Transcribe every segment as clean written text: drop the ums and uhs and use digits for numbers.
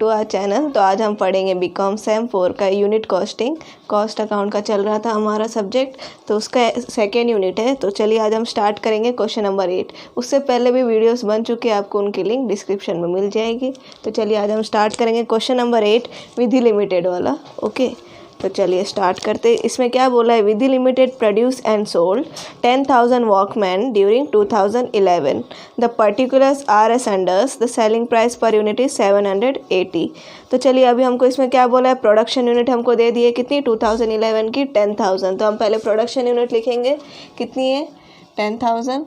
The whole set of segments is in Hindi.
To our channel. तो आज हम पढ़ेंगे बीकॉम सेम 4 का यूनिट कॉस्टिंग। कॉस्ट अकाउंट का चल रहा था हमारा सब्जेक्ट, तो उसका सेकेंड यूनिट है। तो चलिए आज हम स्टार्ट करेंगे क्वेश्चन नंबर 8। उससे पहले भी वीडियोस बन चुके हैं, आपको उनकी लिंक डिस्क्रिप्शन में मिल जाएगी। तो चलिए आज हम स्टार्ट करेंगे क्वेश्चन नंबर 8 विधि लिमिटेड वाला। ओके, तो चलिए स्टार्ट करते। इसमें क्या बोला है, Vidhi limited produce and sold 10,000 Walkman during 2011। The particulars are as unders, the selling price per unit is 780। तो चलिए अभी हमको इसमें क्या बोला है, प्रोडक्शन यूनिट हमको दे दी है कितनी, 2011 की 10,000। तो हम पहले प्रोडक्शन यूनिट लिखेंगे, कितनी है 10,000।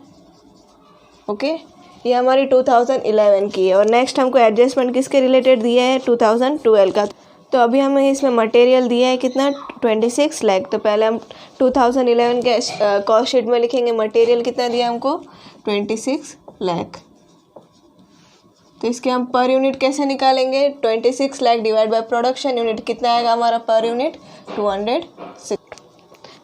ओके, ये हमारी 2011 की है। और नेक्स्ट हमको एडजस्टमेंट किसके रिलेटेड दिया है, 2012 का। तो अभी हमें इसमें मटेरियल दिया है कितना, 26 लाख। तो पहले हम 2011 के कॉस्ट शीट में लिखेंगे मटेरियल कितना दिया हमको, 26 लाख। तो इसके हम पर यूनिट कैसे निकालेंगे, 26 lakh divide by production unit, कितना आएगा हमारा पर यूनिट, 206।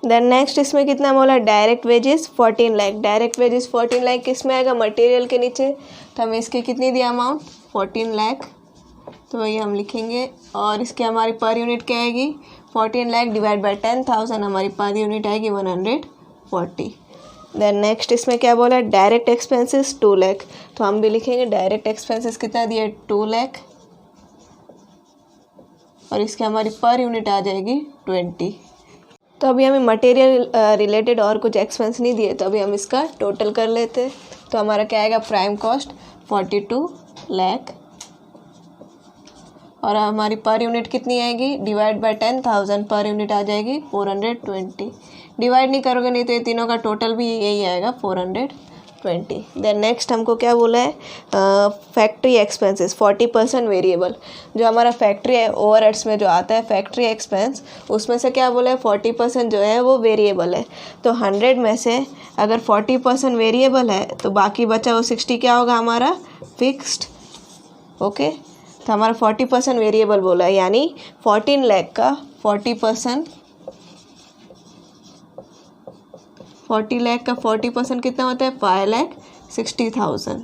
देन नेक्स्ट इसमें कितना बोला, direct wages 14 lakh. Direct wages 14 lakh किस में आएगा, मटेरियल के नीचे। तो हमें इसके कितनी दिया अमाउंट, 14 लाख। तो वही हम लिखेंगे। और इसके हमारी पर यूनिट क्या आएगी, 14 लाख डिवाइड बाय 10,000, हमारी पर यूनिट आएगी 140। देन नेक्स्ट इसमें क्या बोला है, डायरेक्ट एक्सपेंसेस 2 लाख। तो हम भी लिखेंगे डायरेक्ट एक्सपेंसेस कितना दिया, 2 लाख। और इसके हमारी पर यूनिट आ जाएगी 20। तो अभी हमें मटेरियल रिलेटेड और कुछ एक्सपेंस नहीं दिए, तो अभी हम इसका टोटल कर लेते हैं। तो हमारा क्या आएगा, प्राइम कॉस्ट 42 लाख। और हमारी पर यूनिट कितनी आएगी, डिवाइड बाय 10,000, पर यूनिट आ जाएगी 420। डिवाइड नहीं करोगे नहीं तो ये तीनों का टोटल भी यही आएगा 420। देन नेक्स्ट हमको क्या बोला है, फैक्ट्री एक्सपेंसेस 40% वेरिएबल। जो हमारा फैक्ट्री ओवरहेड्स में जो आता है फैक्ट्री एक्सपेंस, उसमें से क्या बोला है, 40% जो है वो वेरिएबल है। तो 100 में से अगर 40% वेरिएबल है तो बाकी बचा वो 60 क्या होगा हमारा, फिक्स्ड। ओके, तो हमारा 40% वेरिएबल बोला है, यानी 14 लाख का 40%, 40 लाख का 40% कितना होता है, 5,60,000।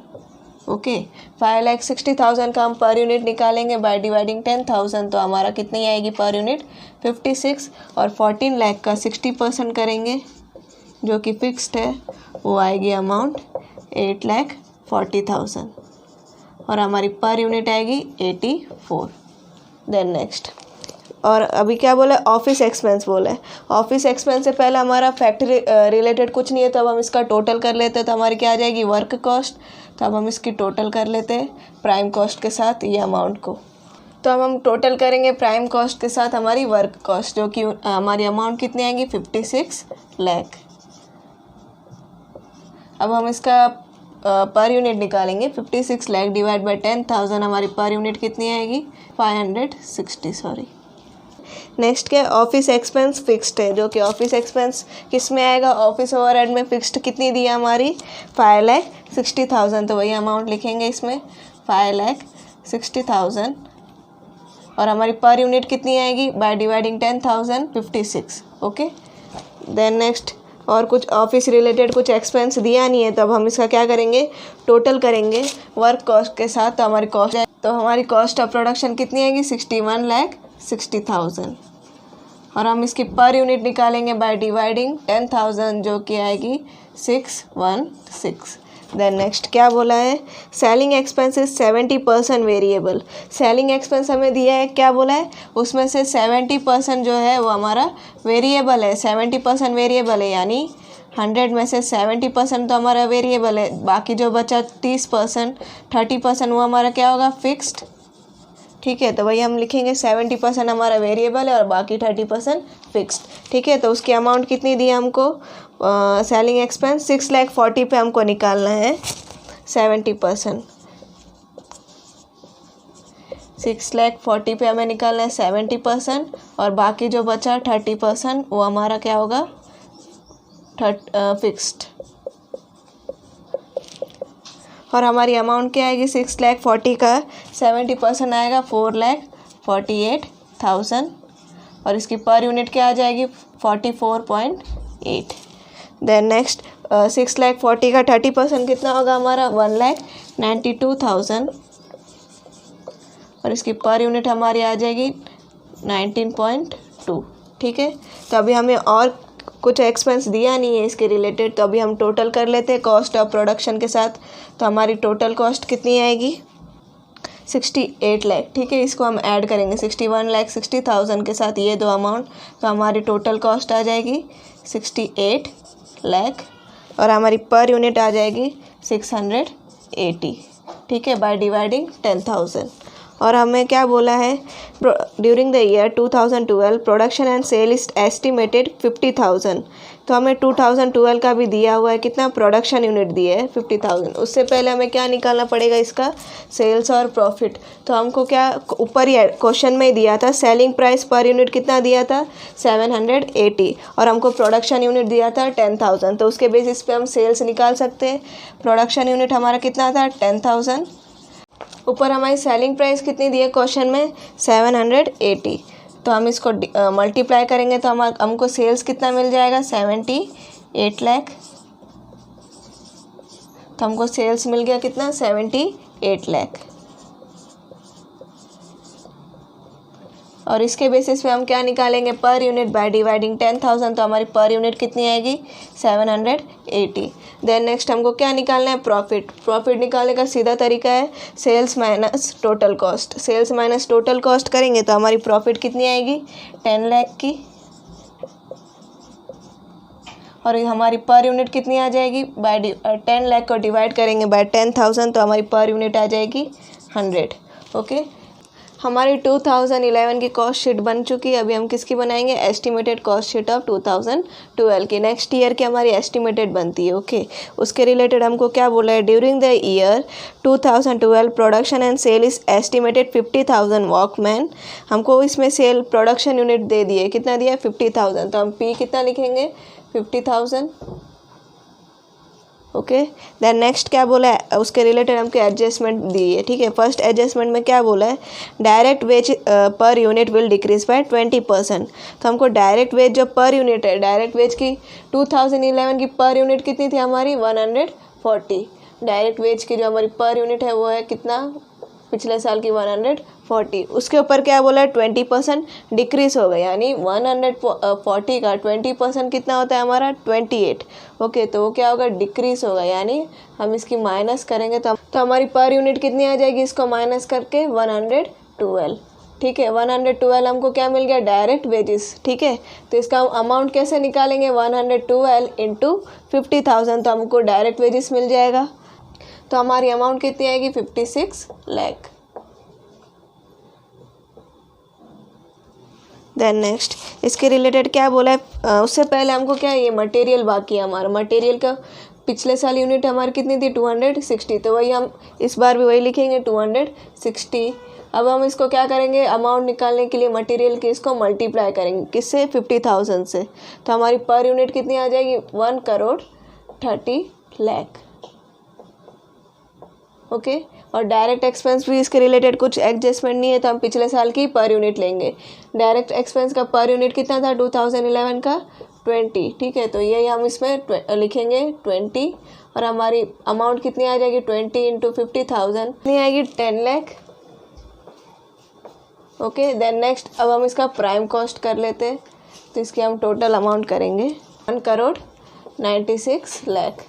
ओके, 5,60,000 का हम पर यूनिट निकालेंगे बाय डिवाइडिंग 10,000। तो हमारा कितनी आएगी पर यूनिट, 56। और 14 लाख का 60% करेंगे जो कि फिक्स्ड है, वो आएगी अमाउंट 8,40,000। और हमारी पर यूनिट आएगी 84। देन नेक्स्ट, और अभी क्या बोला है, ऑफिस एक्सपेंस बोला है। ऑफिस एक्सपेंस से पहले हमारा फैक्ट्री रिलेटेड कुछ नहीं है, तो अब हम इसका टोटल कर लेते हैं। तो हमारी क्या आ जाएगी, वर्क कॉस्ट। तो अब हम इसकी टोटल कर लेते हैं प्राइम कॉस्ट के साथ ये अमाउंट को। तो अब हम टोटल करेंगे प्राइम कॉस्ट के साथ हमारी वर्क कॉस्ट, जो कि हमारी अमाउंट कितनी आएगी, 56 लाख। अब हम इसका पर यूनिट निकालेंगे, 56 लाख डिवाइड बाय 10,000, हमारी पर यूनिट कितनी आएगी, 560, सॉरी। नेक्स्ट क्या, ऑफिस एक्सपेंस फिक्स्ड है, जो कि ऑफिस एक्सपेंस किस में आएगा, ऑफिस ओवरहेड में। फिक्स्ड कितनी दी है हमारी, 5,60,000। तो वही अमाउंट लिखेंगे इसमें, 5,60,000। और हमारी पर यूनिट कितनी आएगी, by dividing 10,000, 56। Okay, then next, और कुछ ऑफिस रिलेटेड कुछ एक्सपेंस दिया नहीं है, तो अब हम इसका क्या करेंगे, टोटल करेंगे वर्क कॉस्ट के साथ। तो हमारी कॉस्ट ऑफ प्रोडक्शन कितनी आएगी, 61,60,000। और हम इसकी पर यूनिट निकालेंगे बाय डिवाइडिंग 10,000, जो कि आएगी 616। देन नेक्स्ट क्या बोला है, selling expenses 70% variable. Selling expense हमें दिया है, क्या बोला है, उसमें से 70% जो है वो हमारा वेरिएबल है। 70% वेरिएबल है, यानी 100 में से 70% तो हमारा वेरिएबल है। बाकी जो बचा 30%, 30% वो हमारा क्या होगा, फिक्स्ड। ठीक है, तो वही हम लिखेंगे 70% हमारा वेरिएबल है और बाकी 30% फिक्स्ड। ठीक है, तो उसकी अमाउंट कितनी दी है हमको, सेलिंग एक्सपेंस 6,40,000 पे हमको निकालना है 70%। 6,40,000 पे हमें निकालना है 70%। और बाकी जो बचा 30% वो हमारा क्या होगा, फिक्स्ड। और हमारी अमाउंट क्या आएगी, 6,40,000 का 70% आएगा 4,48,000। और इसकी पर यूनिट क्या आ जाएगी, 44.8। देन नेक्स्ट, 6,40,000 का 30% कितना होगा हमारा, 1,92,000। और इसकी पर यूनिट हमारी आ जाएगी 19.2। ठीक है, तो अभी हमें और कुछ एक्सपेंस दिया नहीं है इसके रिलेटेड, तो अभी हम टोटल कर लेते हैं कॉस्ट ऑफ प्रोडक्शन के साथ। तो हमारी टोटल कॉस्ट कितनी आएगी 68 लाख। ठीक है, इसको हम ऐड करेंगे 61,60,000 के साथ ये दो अमाउंट, तो हमारी टोटल कॉस्ट आ जाएगी 68 लाख और हमारी पर यूनिट आ जाएगी 680। ठीक है, बाय डिवाइडिंग 10,000। और हमें क्या बोला है, during the year 2012 production and sale is estimated 50,000। तो हमें 2012 का भी दिया हुआ है, कितना प्रोडक्शन यूनिट दिए है 50,000। उससे पहले हमें क्या निकालना पड़ेगा इसका सेल्स और प्रॉफिट। तो हमको क्या ऊपर ही क्वेश्चन में ही दिया था, सेलिंग प्राइस पर यूनिट कितना दिया था 780 और हमको प्रोडक्शन यूनिट दिया था 10,000। तो उसके बेसिस पे हम सेल्स निकाल सकते हैं। प्रोडक्शन यूनिट हमारा कितना था 10,000, ऊपर हमारी सेलिंग प्राइस कितनी दी है क्वेश्चन में 780। तो हम इसको मल्टीप्लाई करेंगे तो हमको सेल्स कितना मिल जाएगा 78 लाख। तो हमको सेल्स मिल गया कितना 78 लाख। और इसके बेसिस पे हम क्या निकालेंगे पर यूनिट बाय डिवाइडिंग 10,000। तो हमारी पर यूनिट कितनी आएगी 780। देन नेक्स्ट हमको क्या निकालना है प्रॉफिट। प्रॉफिट निकालने का सीधा तरीका है sales minus total cost. Sales minus total cost करेंगे तो हमारी प्रॉफिट कितनी आएगी 10 लाख की और हमारी पर यूनिट कितनी आ जाएगी बाय 10 लाख को डिवाइड करेंगे बाय 10,000 तो हमारी पर यूनिट आ जाएगी 100। ओके, हमारी 2011 की कॉस्ट शीट बन चुकी है। अभी हम किसकी बनाएंगे एस्टिमेटेड कॉस्ट शीट ऑफ 2012 की। नेक्स्ट ईयर की हमारी एस्टिमेटेड बनती है। ओके, उसके रिलेटेड हमको क्या बोला है, during the year 2012 production and sale is estimated 50,000 Walkman. हमको इसमें सेल प्रोडक्शन यूनिट दे दिए, कितना दिया 50,000। तो हम पी कितना लिखेंगे 50,000। ओके, देन नेक्स्ट क्या बोला है, उसके रिलेटेड हमको एडजस्टमेंट दी है। ठीक है, फर्स्ट एडजस्टमेंट में क्या बोला है, direct wage per unit will decrease by 20%। तो हमको डायरेक्ट वेज जो पर यूनिट है, डायरेक्ट वेज की 2011 की पर यूनिट कितनी थी हमारी 140। डायरेक्ट वेज की जो हमारी पर यूनिट है वो है कितना पिछले साल की 140। उसके ऊपर क्या बोला है 20% डिक्रीज हो गया, यानी 140 का 20% कितना होता है हमारा 28। ओके, तो वो क्या होगा डिक्रीज होगा, यानी हम इसकी माइनस करेंगे तो हमारी पर यूनिट कितनी आ जाएगी, इसको माइनस करके 112। ठीक है, 112 हमको क्या मिल गया डायरेक्ट वेजेस। ठीक है, तो इसका अमाउंट कैसे निकालेंगे 112 इंटू 50,000 तो हमको डायरेक्ट वेजेस मिल जाएगा। तो हमारी अमाउंट कितनी आएगी 56 लाख। देन नेक्स्ट इसके रिलेटेड क्या बोला है, उससे पहले हमको क्या ये मटेरियल बाकी है हमारा। मटेरियल का पिछले साल यूनिट हमारी कितनी थी 260, तो वही हम इस बार भी वही लिखेंगे 260। अब हम इसको क्या करेंगे अमाउंट निकालने के लिए मटेरियल के इसको मल्टीप्लाई करेंगे किससे 50,000 से। तो हमारी पर यूनिट कितनी आ जाएगी 1,30,00,000। ओके, और डायरेक्ट एक्सपेंस भी इसके रिलेटेड कुछ एडजस्टमेंट नहीं है तो हम पिछले साल की पर यूनिट लेंगे। डायरेक्ट एक्सपेंस का पर यूनिट कितना था 2011 का 20। ठीक है, तो ये हम इसमें लिखेंगे 20 और हमारी अमाउंट कितनी आ जाएगी 20 इंटू 50,000 कितनी आएगी 10 लाख। ओके, देन नेक्स्ट अब हम इसका प्राइम कॉस्ट कर लेते हैं। तो इसकी हम टोटल अमाउंट करेंगे 1,96,00,000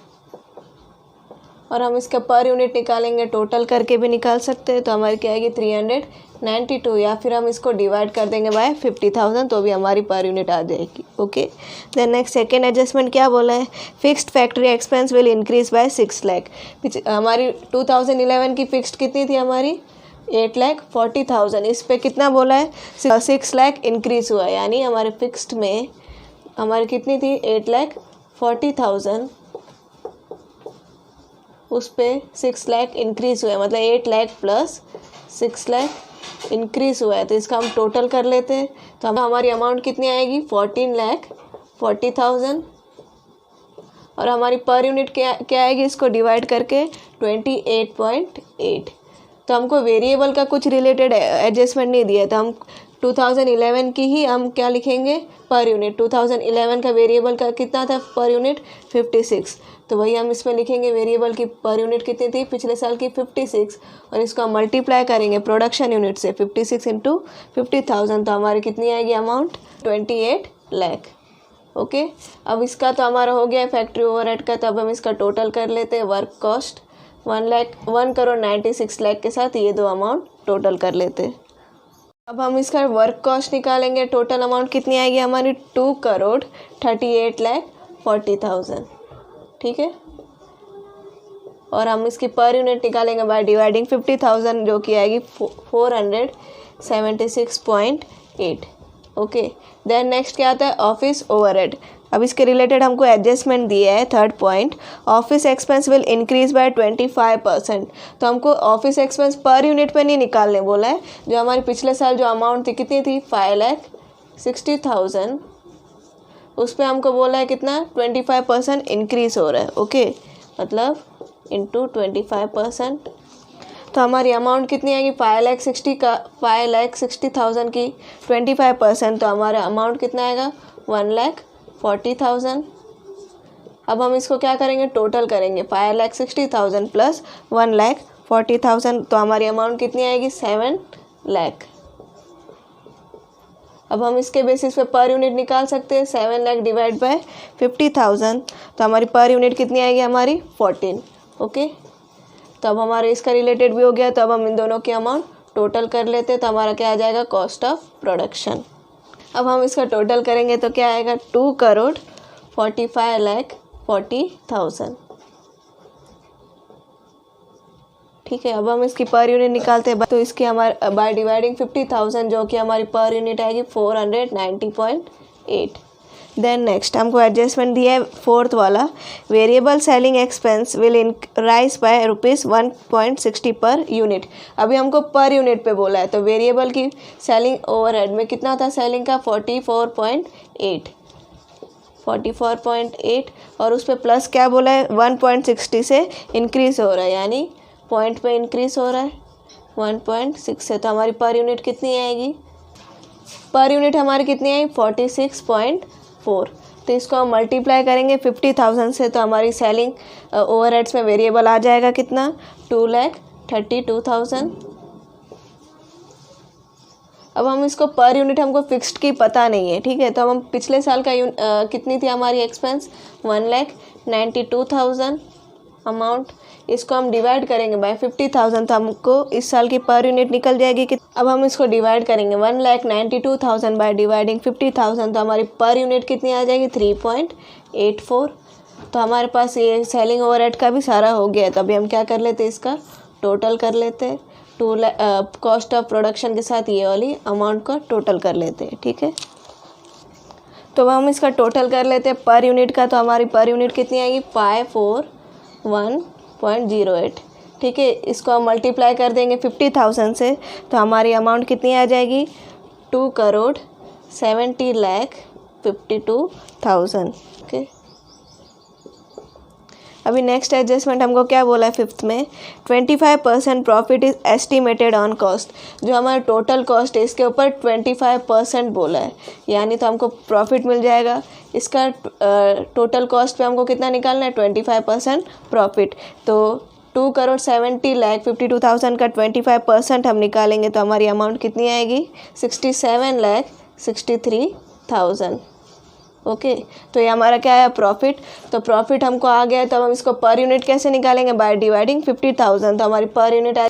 और हम इसका पर यूनिट निकालेंगे, टोटल करके भी निकाल सकते हैं। तो हमारी क्या आएगी 392 या फिर हम इसको डिवाइड कर देंगे बाय 50,000 तो भी हमारी पर यूनिट आ जाएगी। Okay, then next second adjustment क्या बोला है, fixed factory expense will increase by 6 lakh. हमारी 2011 की फिक्स्ड कितनी थी हमारी 8,40,000। इस पे कितना बोला है 6 लाख इंक्रीज हुआ, यानी हमारे फिक्स्ड में हमारी कितनी थी 8,40,000, उस पे 6 लाख इंक्रीज हुआ है, मतलब 8 लाख प्लस 6 लाख इंक्रीज हुआ है। तो इसका हम टोटल कर लेते हैं तो हमारी अमाउंट कितनी आएगी 14,40,000 और हमारी पर यूनिट क्या आएगी, इसको डिवाइड करके 28.8। तो हमको वेरिएबल का कुछ रिलेटेड एडजस्टमेंट नहीं दिया, तो हम 2011 की ही हम क्या लिखेंगे पर यूनिट। 2011 का वेरिएबल का कितना था पर यूनिट 56, तो वही हम इसमें लिखेंगे वेरिएबल की पर यूनिट कितनी थी पिछले साल की 56, और इसको हम मल्टीप्लाई करेंगे प्रोडक्शन यूनिट से 56 इंटू 50,000, तो हमारी कितनी आएगी अमाउंट 28 लाख। ओके, अब इसका तो हमारा हो गया फैक्ट्री ओवरहेड का, तो अब हम इसका टोटल कर लेते हैं। वर्क कॉस्ट 1,96 लाख के साथ ये दो अमाउंट टोटल कर लेते हैं। अब हम इसका वर्क कॉस्ट निकालेंगे, टोटल अमाउंट कितनी आएगी हमारी 2,38,40,000, ठीक है। और हम इसकी पर यूनिट निकालेंगे बाय डिवाइडिंग 50,000, जो कि आएगी 476.8। ओके, देन नेक्स्ट क्या आता है ऑफिस ओवरहेड। अब इसके रिलेटेड हमको एडजस्टमेंट दिया है third point, office expense will increase bye 25%। तो हमको ऑफिस एक्सपेंस पर यूनिट पे नहीं निकालने बोला है, जो हमारी पिछले साल जो अमाउंट थी कितनी थी 5,60,000, उस पर हमको बोला है कितना 25% इंक्रीज हो रहा है। ओके, मतलब इंटू 25%, तो हमारी अमाउंट कितनी आएगी 5,60,000 की 25%, तो हमारा अमाउंट कितना आएगा 1,40,000। अब हम इसको क्या करेंगे टोटल करेंगे 5,60,000 प्लस 1,40,000, तो हमारी अमाउंट कितनी आएगी 7 लाख। अब हम इसके बेसिस पे पर यूनिट निकाल सकते हैं, 7 लाख डिवाइड बाय 50,000, तो हमारी पर यूनिट कितनी आएगी हमारी 14। ओके, तो अब हमारे इसका रिलेटेड भी हो गया, तो अब हम इन दोनों की अमाउंट टोटल कर लेते हैं, तो हमारा क्या आ जाएगा कॉस्ट ऑफ प्रोडक्शन। अब हम इसका टोटल करेंगे तो क्या आएगा 2,45,40,000, ठीक है। अब हम इसकी पर यूनिट निकालते हैं, तो इसकी हमारे बाय डिवाइडिंग 50,000, जो कि हमारी पर यूनिट आएगी 490.8। देन नेक्स्ट हमको एडजस्टमेंट दिया है फोर्थ वाला, variable selling expense will rise by ₹1.60 per unit. अभी हमको पर यूनिट पे बोला है, तो वेरिएबल की सेलिंग ओवरहेड में कितना था सेलिंग का 44.8, और उस पर प्लस क्या बोला है 1.60 से इंक्रीज़ हो रहा है, यानी पॉइंट पे इंक्रीज़ हो रहा है 1.6 से, तो हमारी पर यूनिट कितनी आएगी, पर यूनिट हमारी कितनी आई 46.4। तो इसको हम मल्टीप्लाई करेंगे 50,000 से, तो हमारी सेलिंग ओवरहेड्स में वेरिएबल आ जाएगा कितना 2,32,000। अब हम इसको पर यूनिट हमको फिक्स्ड की पता नहीं है, ठीक है, तो हम पिछले साल का कितनी थी हमारी एक्सपेंस 1,92,000 अमाउंट, इसको हम डिवाइड करेंगे बाय 50,000, तो हमको इस साल की पर यूनिट निकल जाएगी कि अब हम इसको डिवाइड करेंगे 1,92,000 बाय डिवाइडिंग 50,000, तो हमारी पर यूनिट कितनी आ जाएगी 3.84। तो हमारे पास ये सेलिंग ओवरहेड का भी सारा हो गया है, तो अभी हम क्या कर लेते हैं इसका टोटल कर लेते हैं, कॉस्ट ऑफ प्रोडक्शन के साथ ये वाली अमाउंट का टोटल कर लेते हैं, ठीक है। तो हम इसका टोटल कर लेते हैं पर यूनिट का, तो हमारी पर यूनिट कितनी आएगी 541.08, ठीक है। इसको हम मल्टीप्लाई कर देंगे 50,000 से, तो हमारी अमाउंट कितनी आ जाएगी 2,70,52,000। ओके, अभी नेक्स्ट एडजस्टमेंट हमको क्या बोला है फिफ्थ में, 25% profit is estimated on cost. जो हमारा टोटल कॉस्ट है इसके ऊपर 25% बोला है, यानी तो हमको प्रॉफिट मिल जाएगा। इसका टोटल कॉस्ट पे हमको कितना निकालना है 25% प्रॉफिट, तो 2,70,52,000 का 25% हम निकालेंगे, तो हमारी अमाउंट कितनी आएगी 67,63,000। ओके, तो ये हमारा क्या है प्रॉफिट। तो प्रॉफिट हमको आ गया है, तो हम इसको पर यूनिट कैसे निकालेंगे बाय डिवाइडिंग 50,000, तो हमारी पर यूनिट आए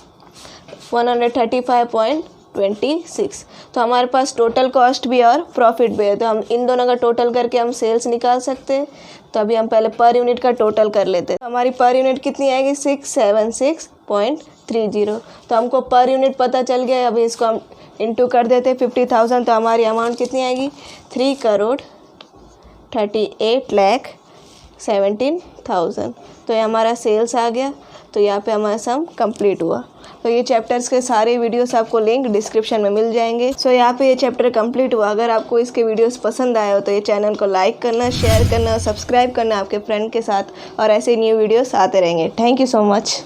135.26। तो हमारे पास टोटल कॉस्ट भी और प्रॉफिट भी है, तो हम इन दोनों का टोटल करके हम सेल्स निकाल सकते हैं। तो अभी हम पहले पर यूनिट का टोटल कर लेते हैं, तो हमारी पर यूनिट कितनी आएगी 676.30। तो हमको पर यूनिट पता चल गया, अभी इसको हम इंटू कर देते हैं 50,000, तो हमारी अमाउंट कितनी आएगी 3,38,17,000। तो ये हमारा सेल्स आ गया। तो यहाँ पे हमारा सम कंप्लीट हुआ। तो ये चैप्टर्स के सारे वीडियोस आपको लिंक डिस्क्रिप्शन में मिल जाएंगे। सो यहाँ पे ये चैप्टर कंप्लीट हुआ। अगर आपको इसके वीडियोस पसंद आए हो तो ये चैनल को लाइक करना, शेयर करना, सब्सक्राइब करना आपके फ्रेंड के साथ, और ऐसे न्यू वीडियोस आते रहेंगे। Thank you so much.